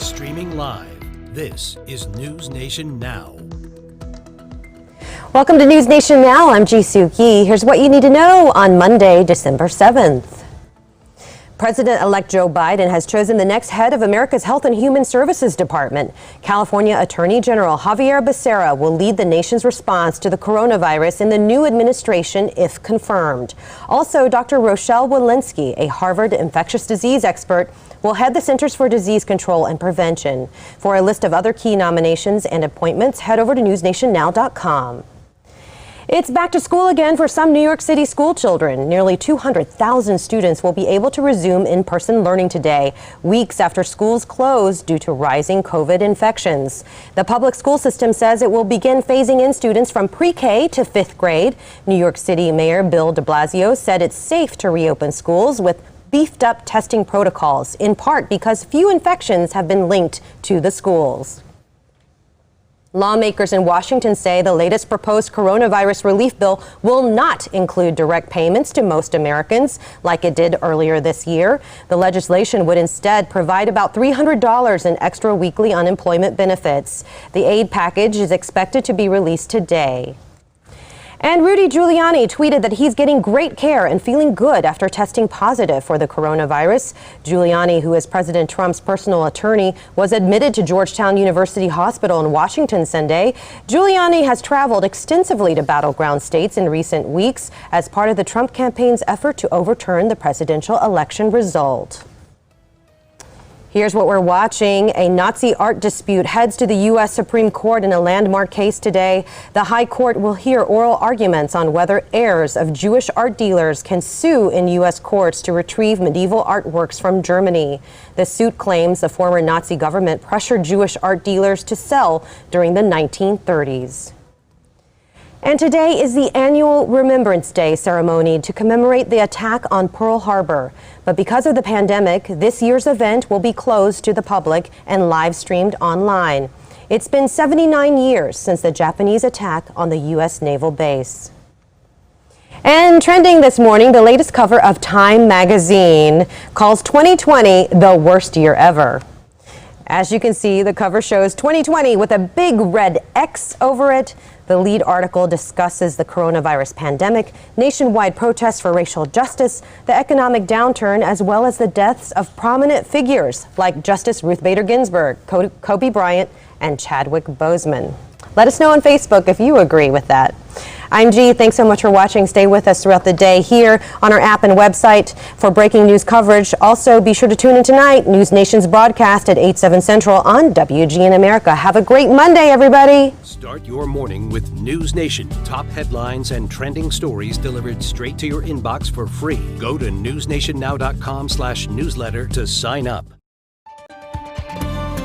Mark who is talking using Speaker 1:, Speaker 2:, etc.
Speaker 1: Streaming live, this is NewsNation Now.
Speaker 2: Welcome to NewsNation Now. I'm Ji-Soo Yi. Here's what you need to know on Monday, December 7th. President-elect Joe Biden has chosen the next head of America's Health and Human Services Department. California Attorney General Javier Becerra will lead the nation's response to the coronavirus in the new administration if confirmed. Also, Dr. Rochelle Walensky, a Harvard infectious disease expert, will head the Centers for Disease Control and Prevention. For a list of other key nominations and appointments, head over to newsnationnow.com. It's back to school again for some New York City school children. Nearly 200,000 students will be able to resume in-person learning today, weeks after schools closed due to rising COVID infections. The public school system says it will begin phasing in students from pre-K to 5th grade. New York City Mayor Bill de Blasio said it's safe to reopen schools with beefed up testing protocols, in part because few infections have been linked to the schools. Lawmakers in Washington say the latest proposed coronavirus relief bill will not include direct payments to most Americans like it did earlier this year. The legislation would instead provide about $300 in extra weekly unemployment benefits. The aid package is expected to be released today. And Rudy Giuliani tweeted that he's getting great care and feeling good after testing positive for the coronavirus. Giuliani, who is President Trump's personal attorney, was admitted to Georgetown University Hospital in Washington Sunday. Giuliani has traveled extensively to battleground states in recent weeks as part of the Trump campaign's effort to overturn the presidential election result. Here's what we're watching. A Nazi art dispute heads to the U.S. Supreme Court in a landmark case today. The High Court will hear oral arguments on whether heirs of Jewish art dealers can sue in U.S. courts to retrieve medieval artworks from Germany. The suit claims the former Nazi government pressured Jewish art dealers to sell during the 1930s. And today is the annual Remembrance Day ceremony to commemorate the attack on Pearl Harbor. But because of the pandemic, this year's event will be closed to the public and live streamed online. It's been 79 years since the Japanese attack on the U.S. naval base. And trending this morning, the latest cover of Time magazine calls 2020 the worst year ever. As you can see, the cover shows 2020 with a big red X over it. The lead article discusses the coronavirus pandemic, nationwide protests for racial justice, the economic downturn, as well as the deaths of prominent figures like Justice Ruth Bader Ginsburg, Kobe Bryant, and Chadwick Boseman. Let us know on Facebook if you agree with that. I'm G. Thanks so much for watching. Stay with us throughout the day here on our app and website for breaking news coverage. Also, be sure to tune in tonight, News Nation's broadcast at 8/7 Central on WGN America. Have a great Monday, everybody.
Speaker 1: Start your morning with News Nation. Top headlines and trending stories delivered straight to your inbox for free. Go to newsnationnow.com/newsletter to sign up.